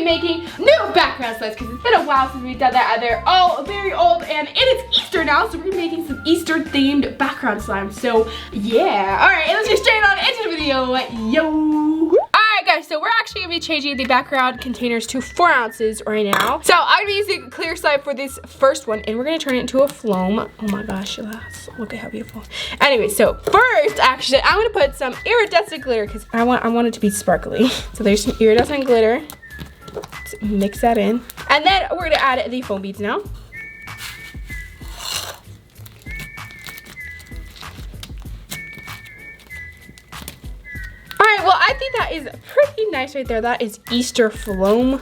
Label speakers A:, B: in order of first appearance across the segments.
A: be making new background slides because it's been a while since we've done that. They're all very old and it is Easter now, so we're gonna be making some Easter themed background slimes. So yeah, all right, let's get straight on into the video. Yo. Alright guys, so we're actually going to be changing the background containers to 4 ounces right now. So I'm going to be using clear slime for this first one, and we're going to turn it into a foam. Oh my gosh, look at how beautiful. Anyway, so first, actually, I'm going to put some iridescent glitter because I want it to be sparkly. So there's some iridescent glitter. Let's mix that in. And then we're going to add the foam beads now. Alright, well, I think that is pretty nice right there. That is Easter foam.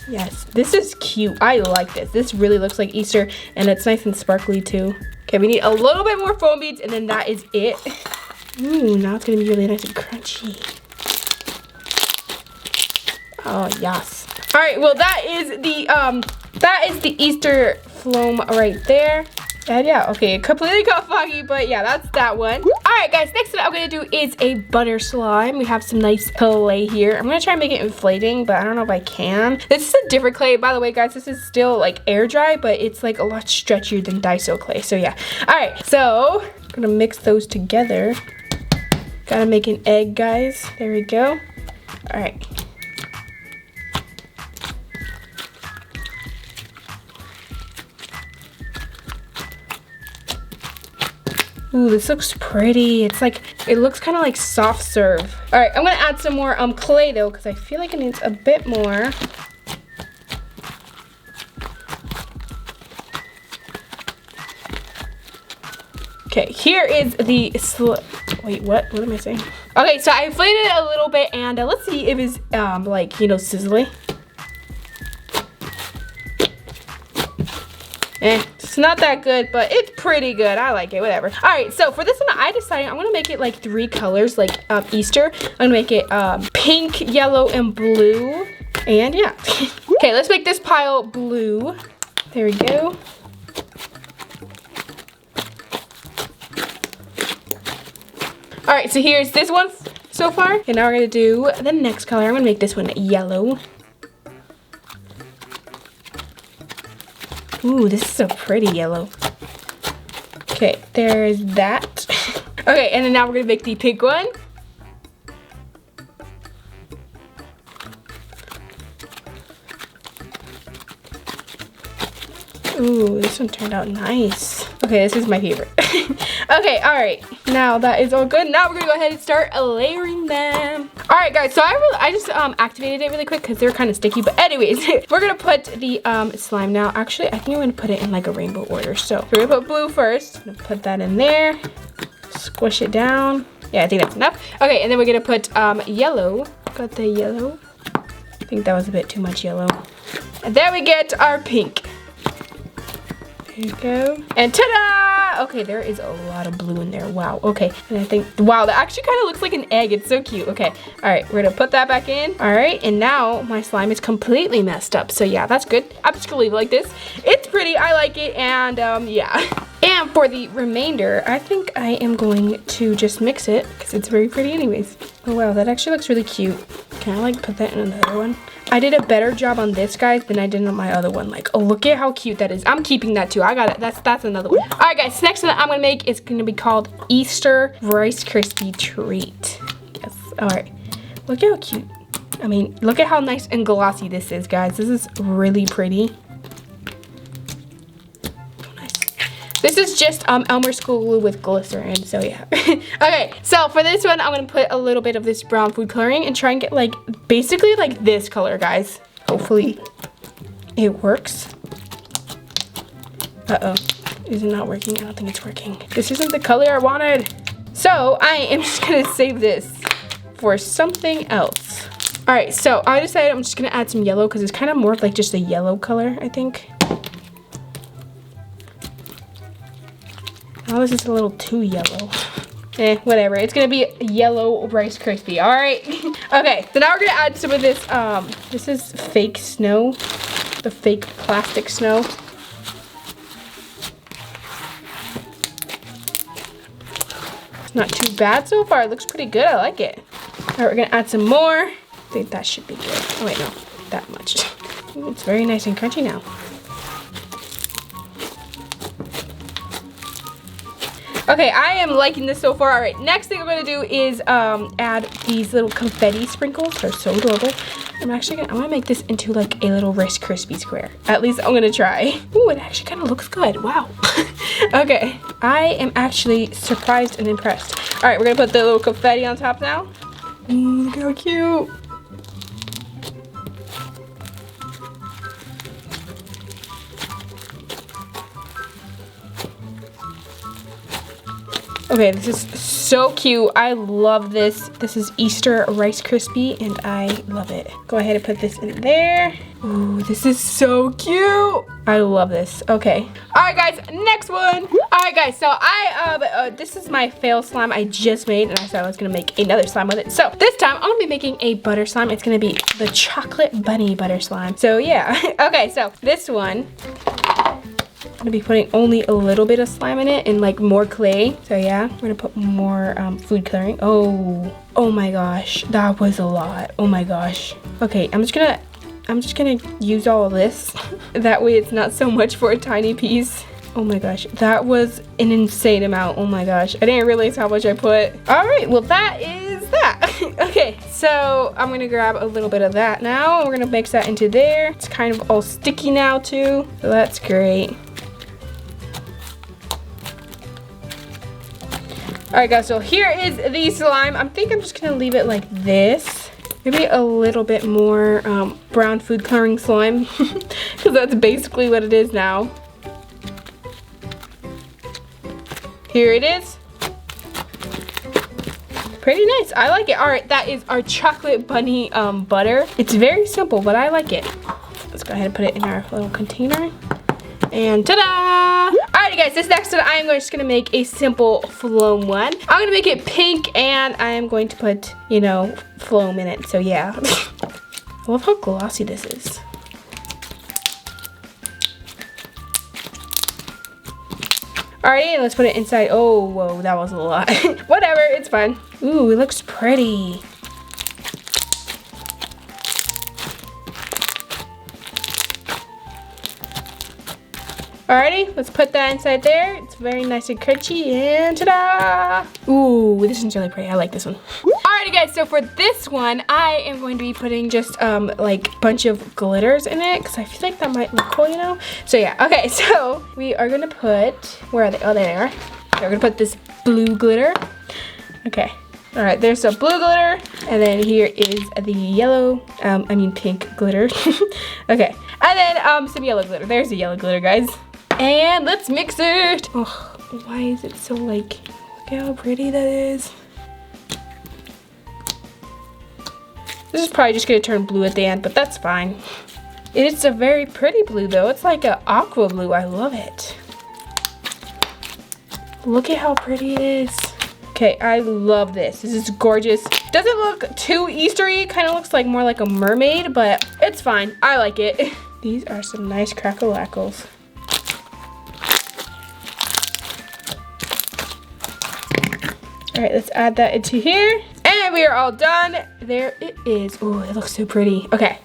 A: Yes, this is cute. I like this. This really looks like Easter, and it's nice and sparkly too. Okay, we need a little bit more foam beads, and then that is it. Ooh, now it's gonna be really nice and crunchy. Oh, yes. Alright, well, that is the Easter foam right there. And yeah, okay, it completely got foggy, but yeah, that's that one. Alright guys, next thing I'm gonna do is a butter slime. We have some nice clay here. I'm gonna try and make it inflating, but I don't know if I can. This is a different clay, by the way, guys. This is still like air dry, but it's like a lot stretchier than Daiso clay, so yeah. Alright, so I'm gonna mix those together. Gotta make an egg, guys. There we go. Alright. Ooh, this looks pretty. It's like, it looks kind of like soft serve. All right, I'm gonna add some more clay though, because I feel like it needs a bit more. Okay, here is the, wait, what am I saying? Okay, so I inflated it a little bit, and let's see if it's like, you know, sizzly. It's not that good, but it's pretty good. I like it, whatever. All right, so for this one, I decided I'm gonna make it like 3 colors, like Easter. I'm gonna make it pink, yellow, and blue. And yeah. Okay, let's make this pile blue. There we go. All right, so here's this one so far. And now we're gonna do the next color. I'm gonna make this one yellow. Ooh, this is a pretty yellow. Okay, there's that. Okay, and then now we're gonna make the pink one. Ooh, this one turned out nice. Okay, this is my favorite. Okay, all right. Now that is all good. Now we're gonna go ahead and start layering them. All right, guys. So I just activated it really quick because they're kind of sticky. But anyways, we're gonna put the slime now. Actually, I think I'm gonna put it in like a rainbow order. So we're gonna put blue first. I'm gonna put that in there. Squish it down. Yeah, I think that's enough. Okay, and then we're gonna put yellow. Got the yellow. I think that was a bit too much yellow. And then we get our pink. There you go. And ta-da! Okay, there is a lot of blue in there. Wow, okay. And I think, wow, that actually kind of looks like an egg. It's so cute. Okay, all right, we're gonna put that back in. All right, and now my slime is completely messed up. So yeah, that's good. I'm just gonna leave it like this. It's pretty, I like it, and yeah. And for the remainder, I think I am going to just mix it because it's very pretty anyways. Oh wow, that actually looks really cute. Can I like put that in another one? I did a better job on this, guys, than I did on my other one. Like, oh, look at how cute that is. I'm keeping that too. I got it. That's another one. All right, guys. Next one I'm gonna make is gonna be called Easter Rice Krispie Treat. Yes. All right. Look at how cute. I mean, look at how nice and glossy this is, guys. This is really pretty. This is just Elmer School glue with glycerin, so yeah. Okay, so for this one, I'm gonna put a little bit of this brown food coloring and try and get like, basically like this color, guys. Hopefully it works. Uh-oh, is it not working? I don't think it's working. This isn't the color I wanted. So I am just gonna save this for something else. All right, so I decided I'm just gonna add some yellow because it's kind of more of like just a yellow color, I think. Oh, this is a little too yellow. Whatever. It's gonna be yellow Rice Krispie. All right. Okay, so now we're gonna add some of this. This is fake snow, the fake plastic snow. It's not too bad so far. It looks pretty good. I like it. All right, we're gonna add some more. I think that should be good. Oh wait, no. that much. Ooh, it's very nice and crunchy now. Okay, I am liking this so far. All right, next thing I'm gonna do is add these little confetti sprinkles. They're so adorable. I'm gonna make this into like a little Rice Krispie square. At least I'm gonna try. Ooh, it actually kind of looks good. Wow. Okay, I am actually surprised and impressed. All right, we're gonna put the little confetti on top now. Ooh, look how cute. Okay, this is so cute. I love this. This is Easter Rice Krispie and I love it. Go ahead and put this in there. Ooh, this is so cute. I love this. Okay. All right, guys, next one. All right, guys, so this is my fail slime I just made and I said I was gonna make another slime with it. So this time I'm gonna be making a butter slime. It's gonna be the chocolate bunny butter slime. So yeah, okay, so this one, I'm gonna be putting only a little bit of slime in it and like more clay. So yeah, we're gonna put more food coloring. Oh my gosh, that was a lot. Oh my gosh. Okay, I'm just gonna use all of this. That way it's not so much for a tiny piece. Oh my gosh, that was an insane amount. Oh my gosh, I didn't realize how much I put. All right, well that is that. Okay, so I'm gonna grab a little bit of that now. We're gonna mix that into there. It's kind of all sticky now too, so that's great. All right, guys, so here is the slime. I think I'm just gonna leave it like this. Maybe a little bit more brown food coloring slime, because that's basically what it is now. Here it is. Pretty nice, I like it. All right, that is our chocolate bunny butter. It's very simple, but I like it. Let's go ahead and put it in our little container. And ta-da! Alrighty guys, this next one I am just gonna make a simple foam one. I'm gonna make it pink and I am going to put, you know, foam in it, so yeah. I love how glossy this is. Alrighty, let's put it inside. Oh, whoa, that was a lot. Whatever, it's fine. Ooh, it looks pretty. Alrighty, let's put that inside there. It's very nice and crunchy, and ta-da! Ooh, this one's really pretty. I like this one. Alrighty guys, so for this one, I am going to be putting just like a bunch of glitters in it, because I feel like that might look cool, you know? So yeah, okay, so we are gonna put, where are they? Oh, there they are. So we're gonna put this blue glitter. Okay, alright, there's some blue glitter, and then here is the yellow, pink glitter. Okay, and then some yellow glitter. There's the yellow glitter, guys. And let's mix it. Oh, why is it so like, look how pretty that is. This is probably just gonna turn blue at the end, but that's fine. It's a very pretty blue though. It's like an aqua blue. I love it. Look at how pretty it is. Okay, I love this. This is gorgeous. Doesn't look too Eastery. Kind of looks like more like a mermaid, but it's fine. I like it. These are some nice crackle-lackles. All right, let's add that into here. And we are all done. There it is. Oh, it looks so pretty. Okay.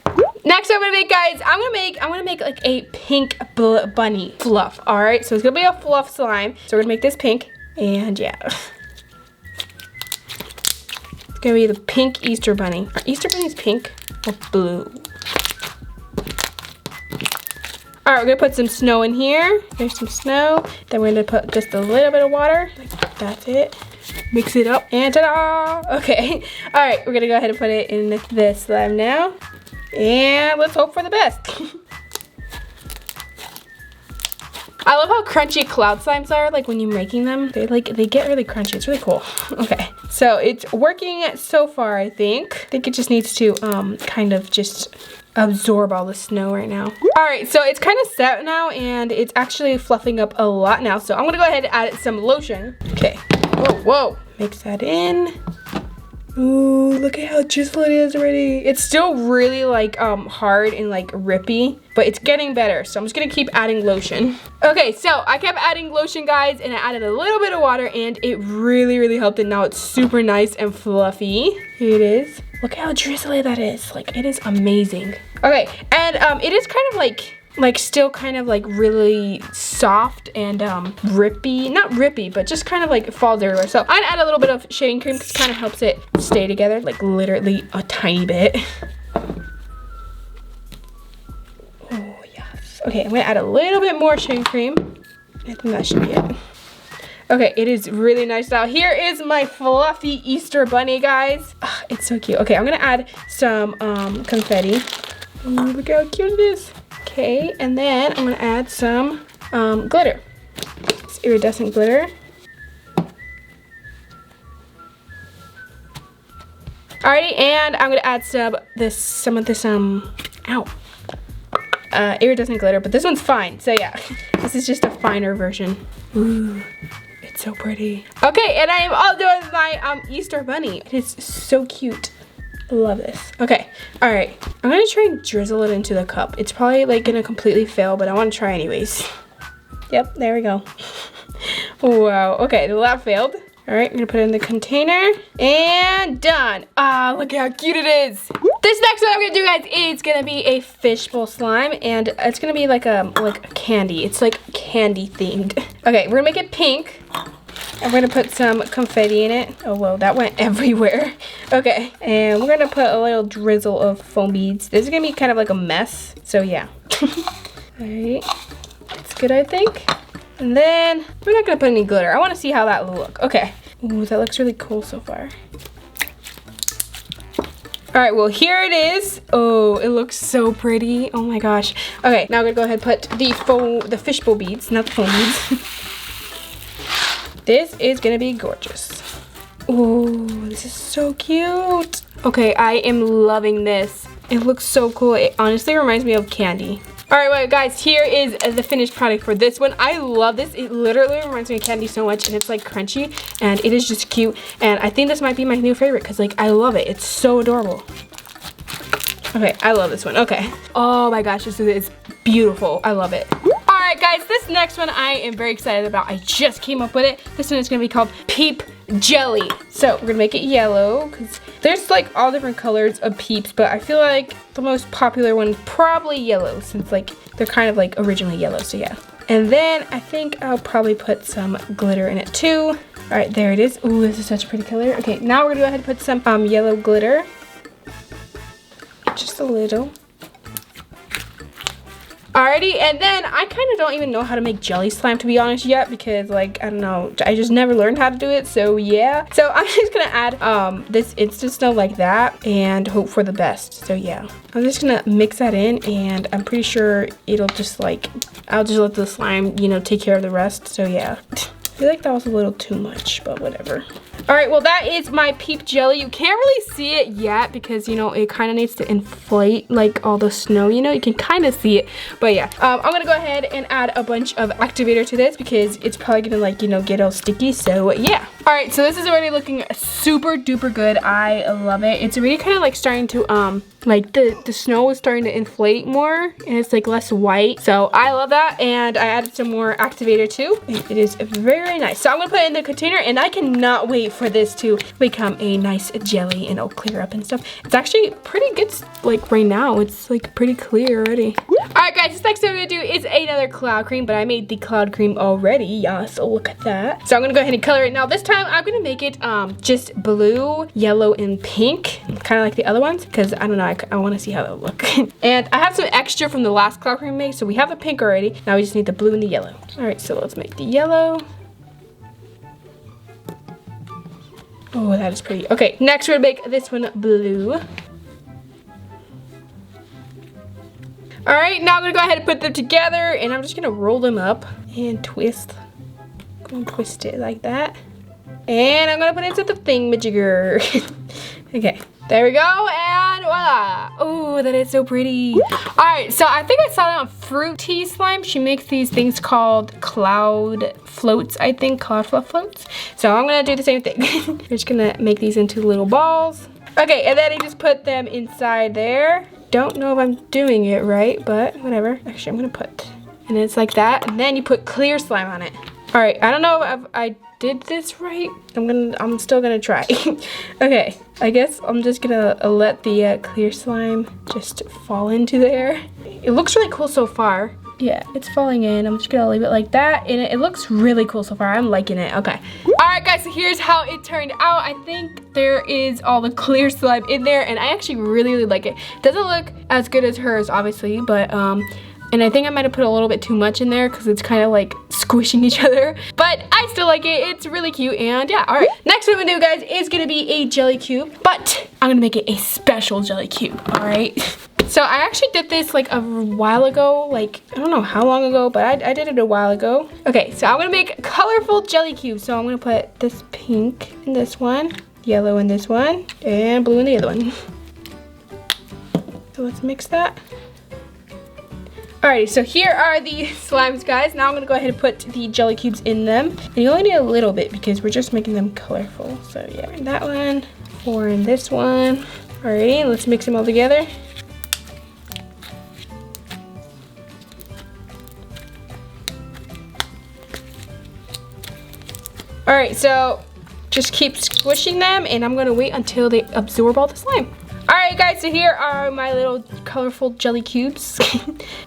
A: Next I'm gonna make, guys, I'm gonna make like a pink bunny fluff. All right, so it's gonna be a fluff slime. So we're gonna make this pink, and yeah. It's gonna be the pink Easter bunny. Are Easter bunnies pink or blue? All right, we're gonna put some snow in here. There's some snow. Then we're gonna put just a little bit of water. That's it. Mix it up, and ta-da! Okay, all right, we're gonna go ahead and put it in this slime now. And let's hope for the best. I love how crunchy cloud slimes are, like when you're making them. They get really crunchy. It's really cool. Okay, so it's working so far, I think. I think it just needs to kind of just absorb all the snow right now. All right, so it's kind of set now, and it's actually fluffing up a lot now. So I'm gonna go ahead and add some lotion. Okay, whoa. Mix that in. Ooh, look at how juicy it is already. It's still really like hard and like rippy, but it's getting better. So I'm just gonna keep adding lotion. Okay, so I kept adding lotion, guys, and I added a little bit of water, and it really, really helped it. Now it's super nice and fluffy. Here it is. Look how drizzly that is. Like, it is amazing. Okay, and it is kind of like still kind of like really soft and rippy. Not rippy, but just kind of like falls everywhere. So I'd add a little bit of shaving cream because it kind of helps it stay together, like literally a tiny bit. Oh, yes. Okay, I'm gonna add a little bit more shaving cream. I think that should be it. Okay, it is really nice now. Here is my fluffy Easter bunny, guys. Oh, it's so cute. Okay, I'm gonna add some confetti. Ooh, look how cute it is. Okay, and then I'm gonna add some glitter. It's iridescent glitter. Alrighty, and I'm gonna add some of this iridescent glitter, but this one's fine. So yeah, this is just a finer version. Ooh. It's so pretty. Okay, and I am all done with my Easter bunny. It is so cute. I love this. Okay, all right. I'm gonna try and drizzle it into the cup. It's probably like gonna completely fail, but I wanna try anyways. Yep, there we go. Wow, okay, the lab failed. All right, I'm gonna put it in the container and done. Ah, look how cute it is. This next one I'm gonna do, guys, is gonna be a fishbowl slime, and it's gonna be like a candy. It's like candy themed. Okay, we're gonna make it pink. I'm gonna put some confetti in it. Oh, whoa, that went everywhere. Okay, and we're gonna put a little drizzle of foam beads. This is gonna be kind of like a mess, so yeah. All right, that's good, I think. And then we're not gonna put any glitter. I wanna see how that will look. Okay. Ooh, that looks really cool so far. All right, well, here it is. Oh, it looks so pretty. Oh my gosh. Okay, now I'm gonna go ahead and put the fishbowl beads, not the foam beads. This is gonna be gorgeous. Ooh, this is so cute. Okay, I am loving this. It looks so cool. It honestly reminds me of candy. All right, well, guys, here is the finished product for this one. I love this. It literally reminds me of candy so much, and it's like crunchy, and it is just cute. And I think this might be my new favorite because like I love it. It's so adorable. Okay, I love this one. Okay. Oh my gosh, this is beautiful. I love it. All right, guys, this next one I am very excited about. I just came up with it. This one is gonna be called Peep Jelly. So we're gonna make it yellow because there's like all different colors of Peeps, but I feel like the most popular one is probably yellow since like they're kind of like originally yellow, so yeah. And then I think I'll probably put some glitter in it too. All right, there it is. Ooh, this is such a pretty color. Okay, now we're gonna go ahead and put some yellow glitter. Just a little. Alrighty, and then I kind of don't even know how to make jelly slime, to be honest, yet, because like I don't know, I just never learned how to do it, so yeah. So I'm just gonna add this instant snow like that and hope for the best. So yeah, I'm just gonna mix that in, and I'm pretty sure it'll just like, I'll just let the slime, you know, take care of the rest. So yeah. I feel like that was a little too much, but whatever. All right, well, that is my Peep Jelly. You can't really see it yet because, you know, it kind of needs to inflate like all the snow, you know, you can kind of see it. But yeah, I'm gonna go ahead and add a bunch of activator to this because it's probably gonna like, you know, get all sticky, so yeah. All right, so this is already looking super duper good. I love it. It's already kind of like starting to, like the snow is starting to inflate more and it's like less white. So I love that, and I added some more activator too. It is very nice. So I'm gonna put it in the container, and I cannot wait for this to become a nice jelly and it'll clear up and stuff. It's actually pretty good, like right now, it's like pretty clear already. All right, guys, this next thing I'm gonna do is another cloud cream, but I made the cloud cream already, yeah, so look at that. So I'm gonna go ahead and color it. Now this time I'm gonna make it just blue, yellow, and pink, kind of like the other ones, because I don't know, I want to see how they'll look. And I have some extra from the last cloud cream made, so we have the pink already. Now we just need the blue and the yellow. All right, so let's make the yellow. Oh, that is pretty. Okay, next we're gonna make this one blue. All right, now I'm gonna go ahead and put them together, and I'm just gonna roll them up and twist. Go and twist it like that. And I'm gonna put it into the thingamajigger. Okay, there we go, and voila. Oh, that is so pretty. All right, so I think I saw it on Fruity Slime. She makes these things called cloud floats, I think, cloud fluff floats. So I'm gonna do the same thing. We're just gonna make these into little balls. Okay, and then I just put them inside there. Don't know if I'm doing it right, but whatever. Actually, I'm gonna put, and it's like that, and then you put clear slime on it. All right, I don't know if I did this right. I'm still gonna try. Okay, I guess I'm just gonna let the clear slime just fall into there. It looks really cool so far. Yeah, it's falling in. I'm just gonna leave it like that, and it looks really cool so far. I'm liking it. Okay. All right, guys, so here's how it turned out. I think there is all the clear slime in there, and I actually really like it. Doesn't look as good as hers, obviously, but and I think I might have put a little bit too much in there because it's kind of like squishing each other. But I still like it. It's really cute. And yeah, all right. Next what I'm gonna do, guys, is gonna be a jelly cube. But I'm gonna make it a special jelly cube, all right? So I actually did this like a while ago. Like, I don't know how long ago, but I did it a while ago. Okay, so I'm gonna make colorful jelly cubes. So I'm gonna put this pink in this one, yellow in this one, and blue in the other one. So let's mix that. Alrighty, so here are the slimes, guys. Now I'm gonna go ahead and put the jelly cubes in them. And you only need a little bit because we're just making them colorful. So yeah, in that one, 4 in this one. Alrighty, let's mix them all together. Alright, so just keep squishing them and I'm gonna wait until they absorb all the slime. Alright guys, so here are my little colorful jelly cubes. I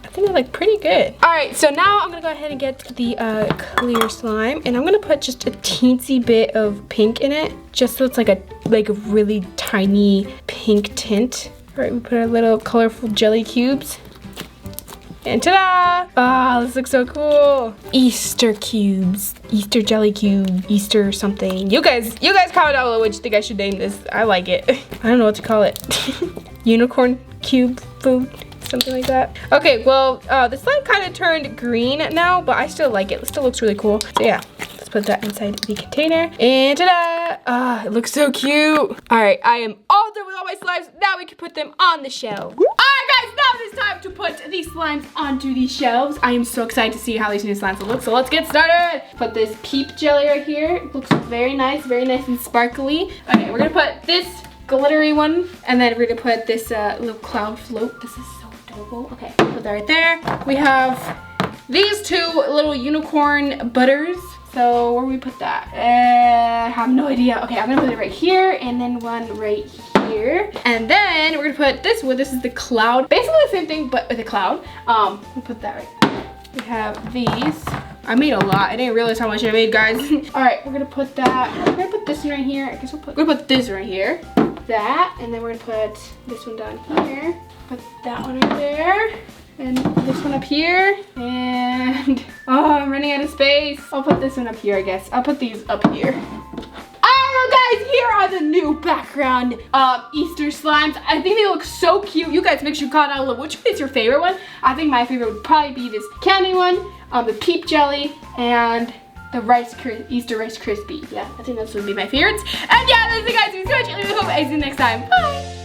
A: think they look pretty good. Alright, so now I'm gonna go ahead and get the clear slime and I'm gonna put just a teensy bit of pink in it, just so it's like a really tiny pink tint. Alright, we put our little colorful jelly cubes. And ta-da! Ah, this looks so cool. Easter cubes, Easter jelly cube, Easter something. You guys comment down below what you think I should name this. I like it. I don't know what to call it. Unicorn cube food, something like that. Okay, well, the slime kind of turned green now, but I still like it. It still looks really cool. So yeah, let's put that inside the container. And ta-da! Ah, it looks so cute. All right, I am all done with all my slimes. Now we can put them on the shelf. Guys, now it is time to put these slimes onto these shelves. I am so excited to see how these new slimes will look, so let's get started. Put this peep jelly right here. It looks very nice and sparkly. Okay, we're gonna put this glittery one, and then we're gonna put this little cloud float. This is so adorable. Okay, put that right there. We have these two little unicorn butters. So where do we put that? I have no idea. Okay, I'm gonna put it right here and then one right here. And then we're gonna put this one. This is the cloud. Basically the same thing, but with a cloud. We'll put that right. We have these. I made a lot. I didn't realize how much I made, guys. All right, we're gonna put that. We're gonna put this one right here. I guess we're gonna put this right here. That, and then we're gonna put this one down here. Put that one right there. And this one up here, and oh, I'm running out of space. I'll put this one up here, I guess. I'll put these up here. Alright guys, here are the new background Easter slimes. I think they look so cute. You guys make sure you comment down below which one is your favorite one. I think my favorite would probably be this candy one, the peep jelly, and the Easter Rice Krispie. Yeah, I think those would be my favorites. And yeah, that's it guys. Thank you so much. I hope I see you next time. Bye.